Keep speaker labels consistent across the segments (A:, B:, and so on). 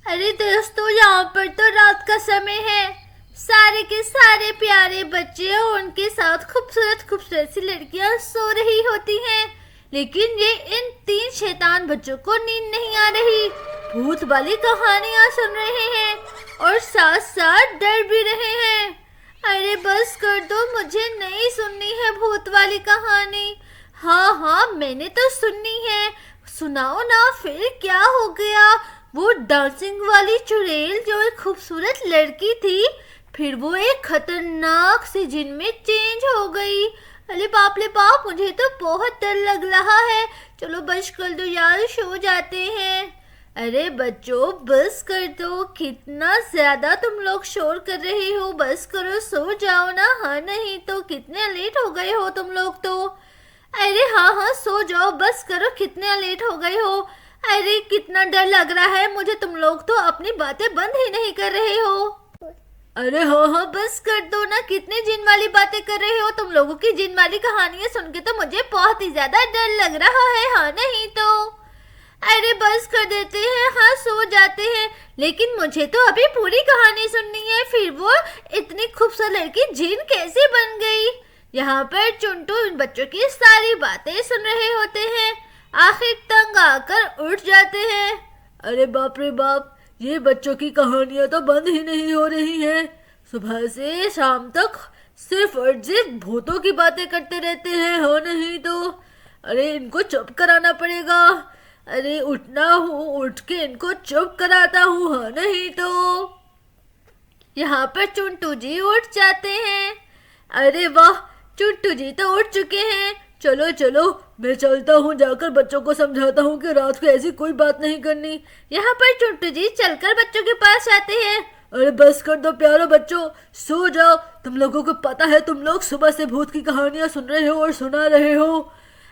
A: अरे दोस्तों, यहाँ पर तो रात का समय है। सारे के सारे प्यारे बच्चे और उनके साथ खूबसूरत खूबसूरत सी लड़कियां सो रही होती हैं, लेकिन ये इन 3 शैतान बच्चों को नींद नहीं आ रही। भूत वाली कहानियां सुन रहे हैं और साथ साथ डर भी रहे हैं। अरे बस कर दो, मुझे नहीं सुननी है भूत वाली कहानी। हाँ, मैंने तो सुननी है। सुनाओ ना, फिर क्या हो गया? वो डांसिंग वाली चुड़ैल जो एक खूबसूरत लड़की थी, फिर वो एक खतरनाक सी जिन में चेंज हो गई। अरे बाप रे बाप, मुझे तो बहुत डर लग रहा है। चलो बस कर दो यार, सो जाते हैं। अरे बच्चों, बस कर दो, कितना ज्यादा तुम लोग शोर कर रहे हो। बस करो, सो जाओ ना। हाँ नहीं तो कितने लेट हो गए हो तुम लोग तो। अरे हाँ, सो जाओ, बस करो, कितने लेट हो गए हो। अरे कितना डर लग रहा है मुझे, तुम लोग तो अपनी बातें बंद ही नहीं कर रहे हो। अरे हाँ, बस कर दो ना, कितने जिन वाली बातें कर रहे हो। तुम लोगों की जिन वाली कहानियां सुन के तो मुझे बहुत ही ज्यादा डर लग रहा है। हाँ नहीं तो। अरे बस कर देते हैं, हाँ सो जाते हैं। लेकिन मुझे तो अभी पूरी कहानी सुननी है। फिर वो इतनी खूबसूरत लड़की जिन कैसे बन गई? यहाँ पर चुंटू इन बच्चों की सारी बातें सुन रहे होते हैं। आखिर तंग आकर उठ जाते हैं। अरे बाप रे बाप, ये बच्चों की कहानियां तो बंद ही नहीं हो रही हैं। सुबह से शाम तक सिर्फ और सिर्फ भूतों की बातें करते रहते हैं। हो नहीं तो। अरे इनको चुप कराना पड़ेगा। अरे उठना हूँ, उठ के इनको चुप कराता हूँ। हाँ नहीं तो। यहाँ पर चुंटू जी उठ जाते हैं। अरे वाह, चुंटू जी तो उठ चुके हैं। चलो चलो, मैं चलता हूँ, जाकर बच्चों को समझाता हूँ कि रात को ऐसी कोई बात नहीं करनी। यहाँ पर चुंटू जी चलकर बच्चों के पास आते हैं। अरे बस कर दो प्यारो बच्चों, सो जाओ। तुम लोगों को पता है, तुम लोग सुबह से भूत की कहानियां सुन रहे हो और सुना रहे हो।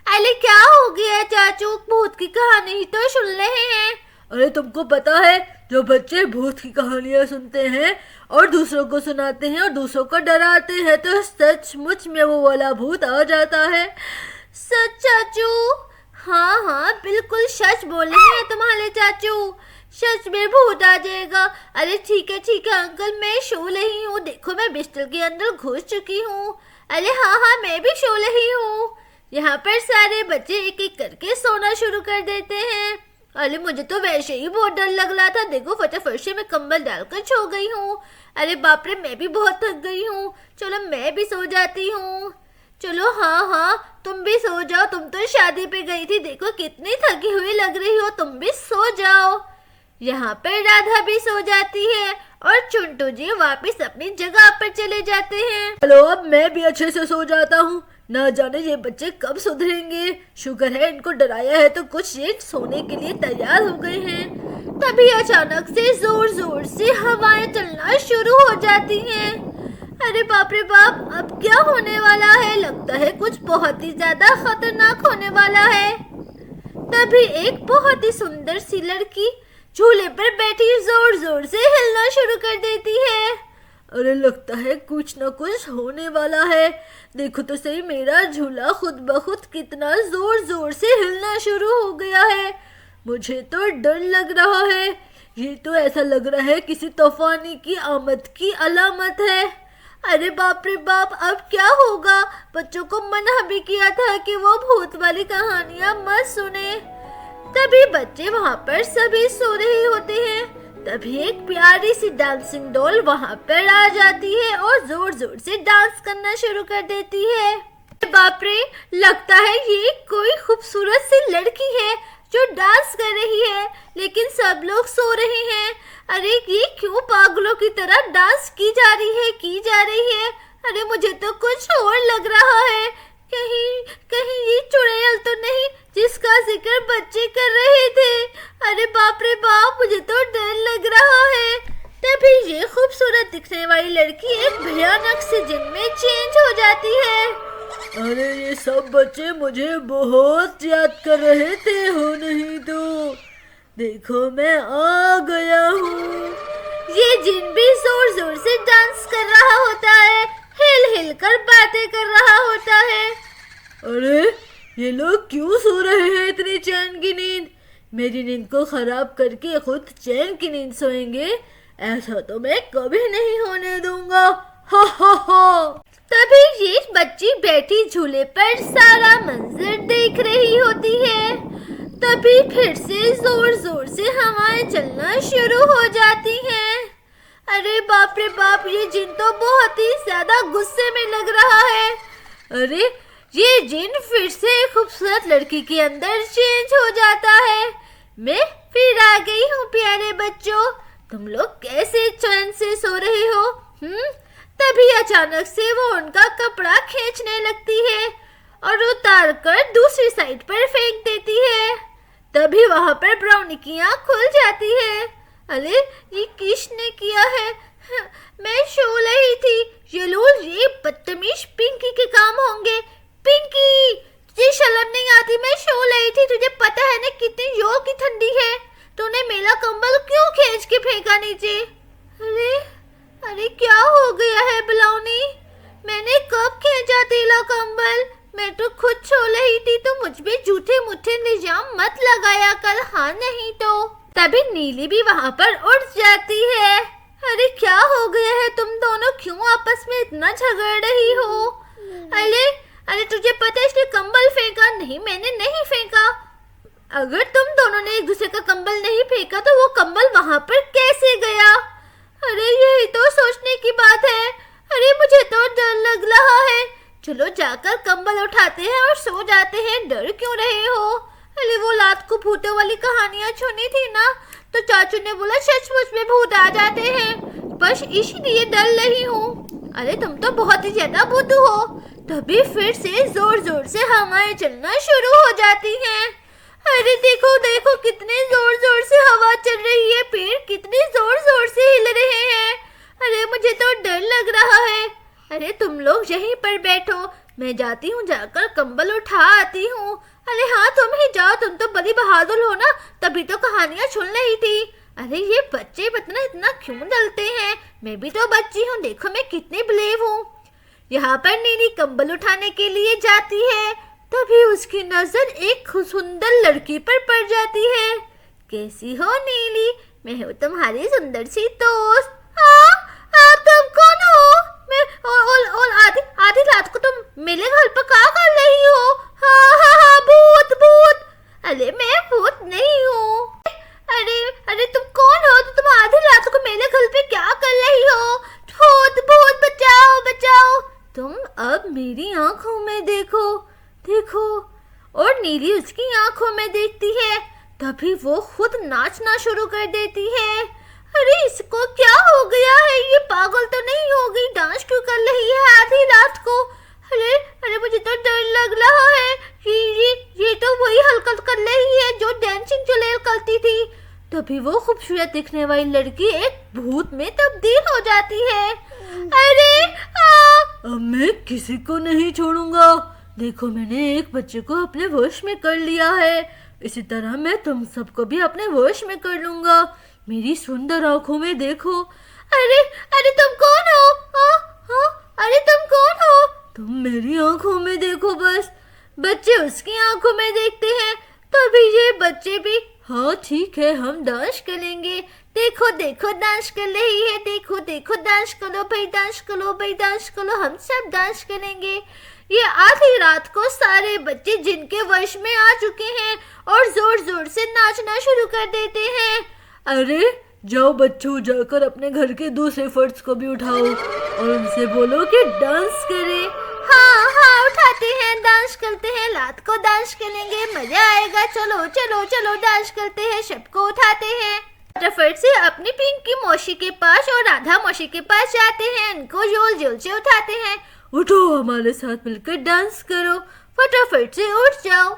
A: अरे क्या हो गया चाचू, भूत की कहानी ही तो सुन रहे हैं। अरे तुमको पता है, जो बच्चे भूत की कहानियां सुनते हैं और दूसरों को सुनाते हैं और दूसरों को डराते हैं, तो सचमुच में वो वाला भूत आ जाता है। सच चाचू? हाँ, बिल्कुल सच बोल रहे हैं तुम्हारे चाचू। सच में भूत आ जाएगा। अरे ठीक है अंकल, मैं सो रही हूँ। देखो मैं बिस्तर के अंदर घुस चुकी हूँ। अरे हाँ, मैं भी सो रही हूँ। यहाँ पर सारे बच्चे एक एक करके सोना शुरू कर देते हैं। अरे मुझे तो वैसे ही बहुत डर लग रहा था। देखो फटाफट से मैं कंबल डालकर सो गई हूँ। अरे बाप रे, मैं भी बहुत थक गई हूँ। चलो मैं भी सो जाती हूँ। चलो हाँ, तुम भी सो जाओ। तुम तो शादी पे गई थी, देखो कितनी थकी हुई लग रही हो। तुम भी सो जाओ। यहाँ पर राधा भी सो जाती है और चुंटू जी वापस अपनी जगह पर चले जाते हैं। चलो अब मैं भी अच्छे से सो जाता हूँ। ना जाने ये बच्चे कब सुधरेंगे। शुक्र है इनको डराया है तो कुछ ये सोने के लिए तैयार हो गए हैं। तभी अचानक से जोर जोर से हवाएं चलना शुरू हो जाती हैं। अरे बाप रे बाप, अब क्या होने वाला है? लगता है कुछ बहुत ही ज्यादा खतरनाक होने वाला है। तभी एक बहुत ही सुंदर सी लड़की झूले पर बैठी जोर जोर से हिलना शुरू कर देती है। अरे लगता है कुछ न कुछ होने वाला है। देखो तो सही, मेरा झूला खुद ब खुद कितना जोर जोर से हिलना शुरू हो गया है। मुझे तो डर लग रहा है। ये तो ऐसा लग रहा है किसी तूफानी की आमद की अलामत है। अरे बाप रे बाप, अब क्या होगा? बच्चों को मना भी किया था कि वो भूत वाली कहानियां मत सुने। तभी बच्चे वहाँ पर सभी सो रहे होते हैं। तभी एक प्यारी सी डांसिंग डॉल वहाँ पर आ जाती है और जोर जोर से डांस करना शुरू कर देती है। बाप रे, लगता है ये कोई खूबसूरत सी लड़की है जो डांस कर रही है, लेकिन सब लोग सो रहे हैं। अरे ये क्यों पागलों की तरह डांस की जा रही है? अरे मुझे तो कुछ और लग रहा है। कहीं ये चुड़ैल तो नहीं जिसका जिक्र बच्चे कर रहे थे? अरे बाप रे बाप, मुझे तो डर लग रहा है। तभी ये खूबसूरत दिखने वाली लड़की एक भयानक से जिन में चेंज हो जाती है। अरे ये सब बच्चे मुझे बहुत याद कर रहे थे। हो नहीं तो। देखो मैं आ गया हूँ। ये जिन भी जोर जोर से डांस कर रहा होता है, हिल हिल कर बातें कर रहा होता है। अरे ये लोग क्यों सो रहे हैं इतनी चैन की नींद? मेरी नींद को खराब करके खुद चैन की नींद सोएंगे, ऐसा तो मैं कभी नहीं होने दूंगा। हा हा हा। तभी ये बच्ची बैठी झूले पर सारा मंजर देख रही होती है। तभी फिर से जोर जोर से हवाएं चलना शुरू हो जाती हैं। अरे बाप रे बाप, ये जिन तो बहुत ही ज्यादा गुस्से में लग रहा है। अरे ये जिन फिर से एक खूबसूरत लड़की के अंदर चेंज हो जाता है। मैं फिर आ गई हूँ प्यारे बच्चों, तुम लोग कैसे चैन से सो रहे हो? तभी अचानक से वो उनका कपड़ा खींचने लगती है और उतार कर दूसरी साइड पर फेंक देती है। तभी वहां पर ब्राउनी की आँख खुल जाती है। अरे ये किसने किया है? मैं सो रही थी। ये बदतमीज पिंकी के काम होंगे। पिंकी, तुझे शर्म नहीं आती? मैं सो रही थी, तुझे पता है ना कितनी जोर की ठंडी है। तूने मेरा कंबल क्यों खींच के फेंका नीचे? अरे क्या हो गया है ब्राउनी? मैंने कब खींचा तेरा कंबल? मैं तो खुद सो रही थी, तो मुझ पे झूठे मूठे इल्जाम मत लगाया कर, हाँ नहीं तो। तभी नीली भी वहाँ पर उठ जाती है। अरे क्या हो गया है? तुम दोनों क्यों आपस में इतना झगड़ रही हो? अरे तुझे पता है इसने कंबल फेंका? नहीं, मैंने नहीं फेंका। अगर तुम दोनों ने एक दूसरे का कंबल नहीं फेंका तो वो कंबल वहाँ पर कैसे गया? अरे यही तो सोचने की बात है। अरे मुझे तो डर लग रहा है। चलो जाकर कंबल उठाते हैं और सो जाते हैं। डर क्यों रहे हो? अरे वो रात को भूतों वाली कहानियां सुनी थी ना, तो चाचू ने बोला सचमुच में भूत आ जाते हैं, बस इसीलिए डर रही हूँ। अरे तुम तो बहुत ही ज्यादा भूतू हो। तभी फिर से जोर जोर से हवाएं चलना शुरू हो जाती हैं। अरे देखो देखो कितने जोर जोर से हवा चल रही है, पेड़ कितने जोर जोर से हिल रहे हैं। अरे मुझे तो डर लग रहा है। अरे तुम लोग यहीं पर बैठो, मैं जाती हूँ, जाकर कंबल उठा आती हूँ। अरे हाँ तुम ही जाओ, तुम तो बड़ी बहादुर हो ना, तभी तो कहानियाँ सुन रही थी। अरे ये बच्चे इतना क्यों डरते हैं? मैं भी तो बच्ची हूँ, देखो मैं कितनी ब्रेव हूँ। यहाँ पर नीली कंबल उठाने के लिए जाती है। तभी उसकी नजर एक सुंदर लड़की पर पड़ जाती है। कैसी हो नीली? मैं हूँ तुम्हारी सुंदर सी दोस्त। तुम कौन हो? मैं और आधी रात को तुम मेरे घर पर क्या कर रही हो? हाँ भूत। अरे मैं भूत नहीं हूँ। अरे तुम कौन हो? तो तुम आधी रात को मेरे घर पे क्या कर रही हो? भूत बचाओ। तुम अब मेरी आंखों में देखो। और नीली उसकी आंखों में देखती है। तभी वो खुद नाचना शुरू कर देती है। अरे इसको क्या हो गया है? ये पागल तो नहीं हो गई? डांस क्यों कर रही है आधी रात को? अरे मुझे तो डर लग रहा है। ये तो वही हरकत कर रही है जो डांसिंग चलेल करती थी। तभी वो खूबसूरत दिखने वाली लड़की एक भूत में तब्दील हो जाती है। अब मैं किसी को नहीं छोड़ूंगा। देखो मैंने एक बच्चे को अपने वश में कर लिया है, इसी तरह मैं तुम सबको भी अपने वश में कर लूंगा। मेरी सुंदर आंखों में देखो। अरे तुम कौन हो? अरे तुम कौन हो? तुम मेरी आंखों में देखो बस। बच्चे उसकी आंखों में देखते हैं। तभी ये बच्चे भी, हाँ ठीक है हम डांस करेंगे। देखो डांस कर रही है। देखो डांस करो भाई, डांस करो, हम सब डांस करेंगे। ये आधी रात को सारे बच्चे जिनके वश में आ चुके हैं और जोर जोर से नाचना शुरू कर देते हैं। अरे जाओ बच्चों, जाकर अपने घर के दूसरे फर्श को भी उठाओ और उनसे बोलो कि डांस करें। हाँ उठाते हैं, डांस करते हैं, रात को डांस करेंगे, मजा आएगा। चलो डांस करते हैं, सबको उठाते हैं। फटाफट से अपनी पिंकी मौसी के पास और राधा मौसी के पास जाते हैं, इनको जोर से उठाते हैं। उठो, हमारे साथ मिलकर डांस करो, फटाफट से उठ जाओ।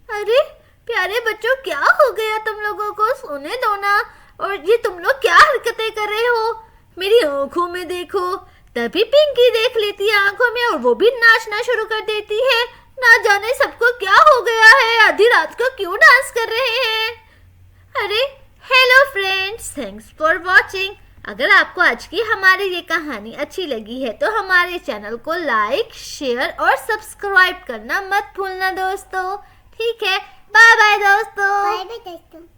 A: अरे प्यारे बच्चों, क्या हो गया तुम लोगों को? सोने दो ना। और ये तुम लोग क्या हरकतें कर रहे हो? मेरी आंखों में देखो। तभी पिंकी देख लेती है आंखों में और वो भी नाचना शुरू कर देती है। ना जाने सबको क्या हो गया है, आधी रात को क्यों डांस कर रहे हैं। अरे hello friends, thanks for watching. अगर आपको आज की हमारी ये कहानी अच्छी लगी है तो हमारे चैनल को लाइक, शेयर और सब्सक्राइब करना मत भूलना दोस्तों। ठीक है, बाय बाय दोस्तों।
B: बाय बाय दोस्तों।